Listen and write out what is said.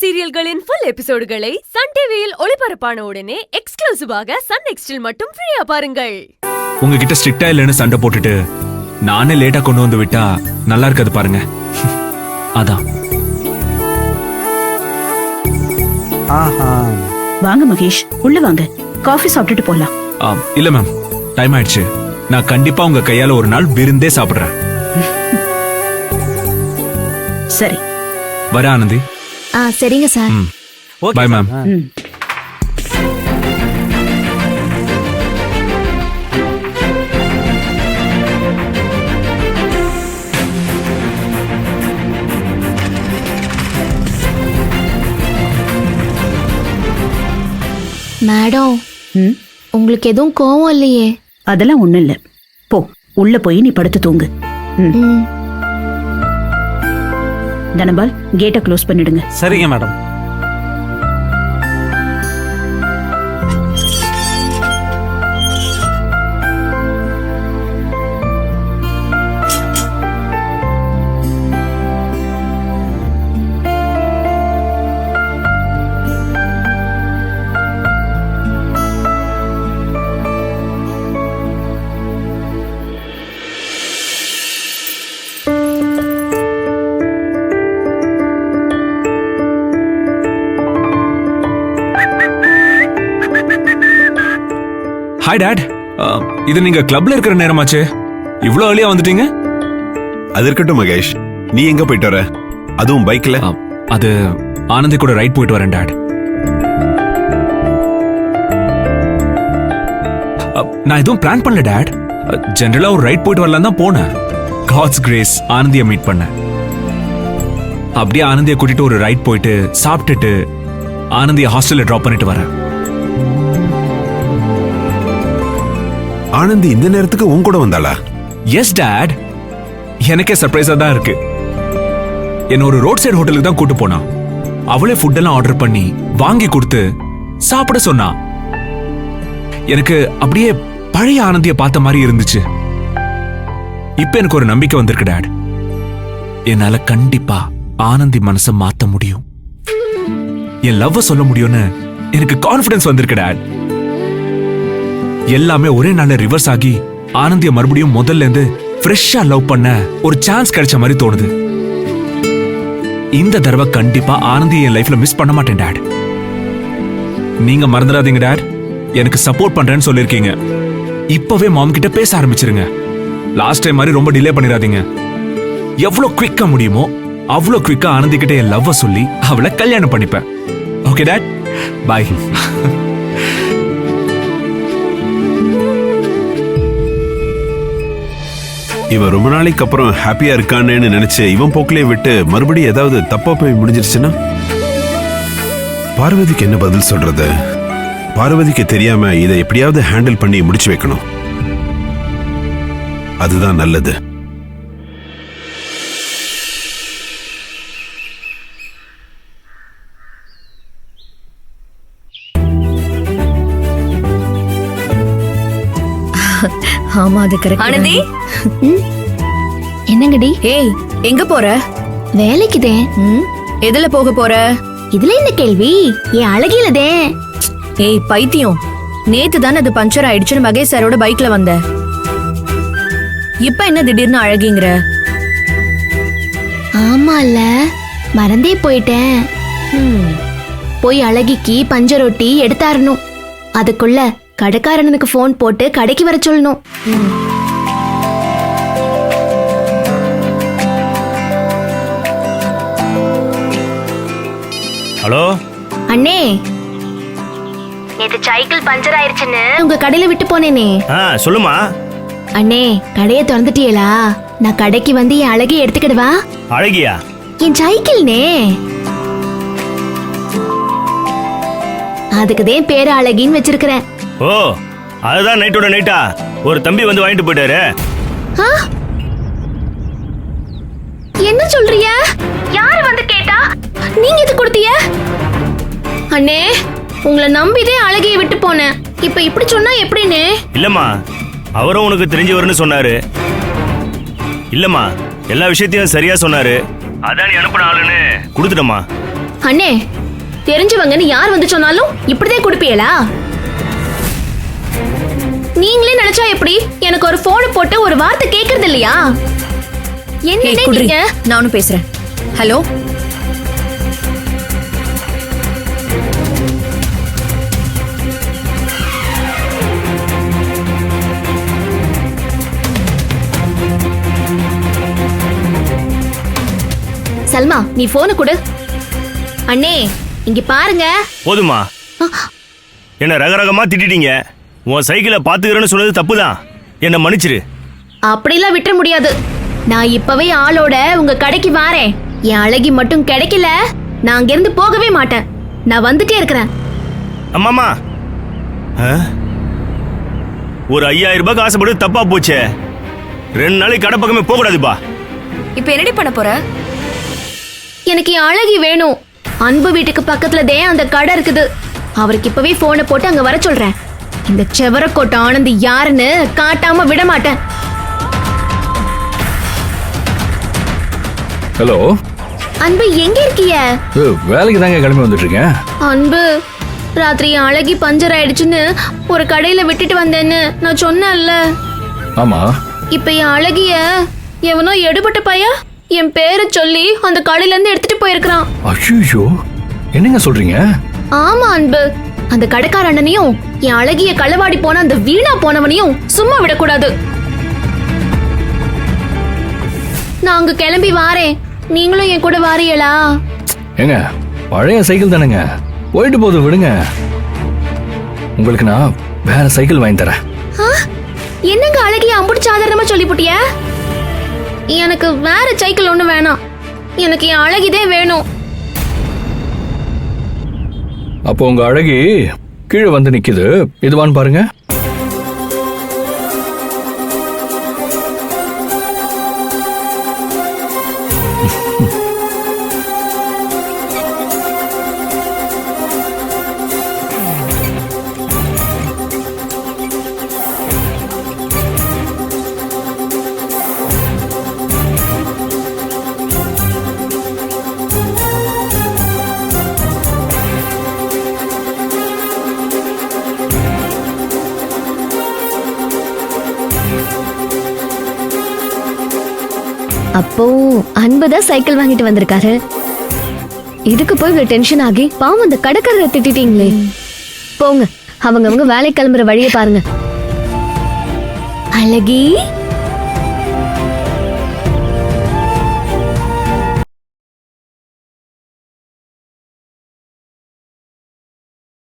சீரியல்களின் full எபிசோடுகளை Sun டிவியில் ஒளிபரப்பான உடனே எக்ஸ்க்ளூசிவாக சன் நெக்ஸ்டில் மட்டும் ஃப்ரீயா பாருங்கள். உங்ககிட்ட ஸ்ட்ரிக்டா இல்லைன்னு சண்டை போட்டுட்டு நானே லேட்டா கொண்டு வந்து விட்டா நல்லா இருக்காது பாருங்க. அதான். வாங்க மகேஷ், உள்ள வாங்க, காஃபி சாப்பிட்டுட்டு போலாம். இல்ல மேம், டைம் ஆயிடுச்சு. நான் கண்டிப்பா உங்க கையால ஒரு நாள் விருந்தே சாப்பிடுறேன். சரி, வர ஆனந்தி. சரிங்க சார். By ma'am. மேடம், உங்களுக்கு எதுவும் கோவம் இல்லையே? அதெல்லாம் ஒண்ணும் இல்ல. போ, உள்ள போய் நீ படுத்து தூங்கு. தனபால், கேட்டை க்ளோஸ் பண்ணிடுங்க. சரிங்க மேடம். Hi dad. இது நீங்க கிளப்ல இருக்கிற நேரமாச்சு. இவ்ளோ early-ஆ வந்துட்டீங்க? அது இருக்கட்டும் மகேஷ், நீ எங்க போயிட்டு வர? அதுவும் பைக்ல? அது ஆனந்தி கூட ரைட் போயிட்டு வரேன் டாட். நான் எதுவும் பிளான் பண்ணல டாட். ஜெனரலா ஒரு ரைட் போயிட்டு வரலாம் தான் போனேன். காட்ஸ் கிரேஸ் ஆனந்தியை மீட் பண்ணேன். அப்படியே ஆனந்தியை கூட்டிட்டு ஒரு ரைட் போயிட்டு சாப்பிட்டுட்டு ஆனந்தியை ஹாஸ்டல்ல டிராப் பண்ணிட்டு வரேன். ஆனந்தி இந்த நேரத்துக்கு உன் கூட வந்தாளா? எஸ் டாட், எனக்கே சர்ப்ரைஸா தான் இருக்கு. என்ன ஒரு ரோட் சைடு ஹோட்டலுக்கு தான் கூட்டு போனா. அவளே ஃபுட் எல்லாம் ஆர்டர் பண்ணி வாங்கி கொடுத்து சாப்பிட சொன்னா. எனக்கு அப்படியே பழைய ஆனந்தியை பார்த்த மாதிரி இருந்துச்சு. இப்ப எனக்கு ஒரு நம்பிக்கை வந்திருக்கு டாட். என்னால கண்டிப்பா ஆனந்தி மனசை மாத்த முடியும், என் லவ்வ சொல்ல முடியும்னு எனக்கு கான்ஃபிடன்ஸ் வந்திருக்கு டாட். எல்லாமே ஒரே நாள்ல ரிவர்ஸ் ஆகி ஆனந்திய மறுபடியும் முதல்ல இருந்து ஃப்ரெஷ்ஷா லவ் பண்ண ஒரு சான்ஸ் கிடைச்ச மாதிரி தோணுது. இந்த தடவை கண்டிப்பா ஆனந்திய என் லைஃப்ல மிஸ் பண்ண மாட்டேன் டாட். நீங்க மறந்துடாதீங்க டாட், எனக்கு சப்போர்ட் பண்றேன்னு சொல்லிருக்கீங்க. இப்பவே மாம் கிட்ட பேச ஆரம்பிச்சிருங்க. லாஸ்ட் டைம் மாதிரி ரொம்ப டிலே பண்ணிடாதீங்க. எவ்வளவு குவிக்கா முடியுமோ அவ்வளவு குவிக்கா ஆனந்தி கிட்ட என் லவ்வ சொல்லி அவளை கல்யாணம் பண்ணிப்பேன். Okay dad, bye. இவன் ரொம்ப நாளைக்கு அப்புறம் ஹாப்பியா இருக்கான்னு நினைச்சு இவன் போக்கிலே விட்டு மறுபடியும் ஏதாவது தப்பா போய் முடிஞ்சிருச்சுன்னா பார்வதிக்கு என்ன பதில் சொல்றது? பார்வதிக்கு தெரியாம இதை எப்படியாவது ஹேண்டில் பண்ணி முடிச்சு வைக்கணும். அதுதான் நல்லது. ஆமா, அது கரெக்ட். ஆனந்தி, என்னங்கடி? ஏய், எங்க போற? வேலைக்குதே. எதுல போக போற? இதுல என்ன கேள்வி? என் அழகிலதே. ஏய் பைத்தியம், நேத்து தானே அது பஞ்சர் ஆயிடுச்சுன்னு மகேஷ் சாரோட பைக்ல வந்த. இப்ப என்ன திடீர்னு அழகிங்கிற? ஆமால, மறந்தே போயிட்டேன். போய் அழகிக்கு பஞ்சர் ஒட்டி எடுத்தாரணும். அதுக்குள்ள கடைக்காரனுக்கு போன் போட்டு கடைக்கு வர சொல்லணும். ஹலோ அண்ணே, நேத்து சைக்கிள் பஞ்சர் ஆயிருச்சுன்னு உங்க கடையில விட்டு போனேனே. சொல்லுமா. அண்ணே, கடையை திறந்துட்டீங்களா? நான் கடைக்கு வந்து என் அழகிய எடுத்துக்கிடுவா. அழகியா? என் சைக்கிள்னே. அதுக்குதான் பேரு அழகின்னு வச்சிருக்கிறேன். ஓ, அதுதான் நைட்டோட நைட்டா ஒரு தம்பி வந்து வாங்கிட்டு போயிட்டாரு. என்ன சொல்றிய? யாரு வந்து கேட்டா? நீங்க இது கொடுத்தீங்க? அண்ணே, உங்களை நம்பிதே அழகிய விட்டு போனேன். இப்ப இப்படி சொன்னா எப்படின்னு? இல்லம்மா, அவரும் உனக்கு தெரிஞ்சவர்னு சொன்னாரு. இல்லம்மா, எல்லா விஷயத்தையும் சரியா சொன்னாரு. அதான் நீ அனுப்பின ஆளுன்னு கொடுத்துட்டம்மா. அண்ணே, தெரிஞ்சவங்கன்னு யார் வந்து சொன்னாலும் இப்படிதான் கொடுப்பீங்களா? நீங்களே நினைச்சா எப்படி? எனக்கு ஒரு போன் போட்டு ஒரு வார்த்தை கேக்குறது இல்லையா? என்ன ஏய், குடுறி. நீங்க? நானும் பேசுறேன். ஹலோ, சல்மா, நீ போனை கொடு. அண்ணே, இங்க பாருங்க. போதுமா? என்ன ரகரகமா திட்டிட்டீங்க. உன் சைக்கிளை பாத்துக்கிறேன்னு சொன்னது தப்புதான். என்ன மன்னிச்சிரு. அப்படிலாம் விட்டுற முடியாது. நான் இப்பவே ஆளோட உங்க கடைக்கு வாரேன். என் அழகி மட்டும் கிடைக்கல, நான் அங்கிருந்து போகவே மாட்டேன். நான் வந்துட்டே இருக்கிறேன். அம்மாமா, ஒரு 5000 ரூபாய்க்கு ஆசைப்பட்டு தப்பா போச்சே. 2 நாளைக்கு கடை பக்கமே போக கூடாதுப்பா. இப்ப என்னடி பண்ண போற? எனக்கு என் அழகி வேணும். அன்பு வீட்டுக்கு பக்கத்துல தான் அந்த கடை இருக்குது. அவருக்கு இப்பவே போனை போட்டு அங்க வர சொல்றேன். இந்த செவரக்கோட்டை ஆனந்த் யாருன்னு காட்டாம விட மாட்டேன். ஹலோ, அன்பு, எங்க இருக்கீங்க? வேலைக்கு தாங்க கிளம்பி வந்துட்டு இருக்கேன். அன்பு, ராத்திரி என் அழகி பஞ்சர் ஆயிடுச்சுன்னு ஒரு கடையில விட்டுட்டு வந்தேன்னு நான் சொன்னேன்ல. ஆமா, இப்ப என் அழகிய எவனோ எடுபட்ட பையா என் பேரை சொல்லி அந்த கடையில இருந்து எடுத்துட்டு போயிருக்கான். ஐயோ, என்னங்க சொல்றீங்க? ஆமா அன்பு, அந்த கடைக்கார அண்ணனையும் என் அழகிய களவாடி போன அந்த வீணா போனவனையும் சும்மா விடக்கூடாது. நான் அங்க கிளம்பி வாரேன். நீங்களும் என் கூட வாரியலா? ஏங்க, பழைய சைக்கிள் தானேங்க, போயிட்டு போது விடுங்க. உங்களுக்கு நான் வேற சைக்கிள் வாங்கி தரேன். என்னங்க அழகிய அம்புட்டு சாதாரணமா சொல்லி போட்டிய? எனக்கு வேற சைக்கிள் ஒண்ணு வேணாம். எனக்கு என் அழகிதே வேணும். அப்போ உங்க அழகி கீழே வந்து நிக்குது, இதுவான்னு பாருங்க. அப்போ அன்புதான் சைக்கிள் வாங்கிட்டு வந்திருக்காரு. இதுக்கு போய் இவ்வளவு டென்ஷன் ஆகி பாவம் அந்த கடைக்காரரை திட்டிட்டீங்களே. போங்க, அவங்க வேலை கிளம்புற வழியை பாருங்க. அழகி,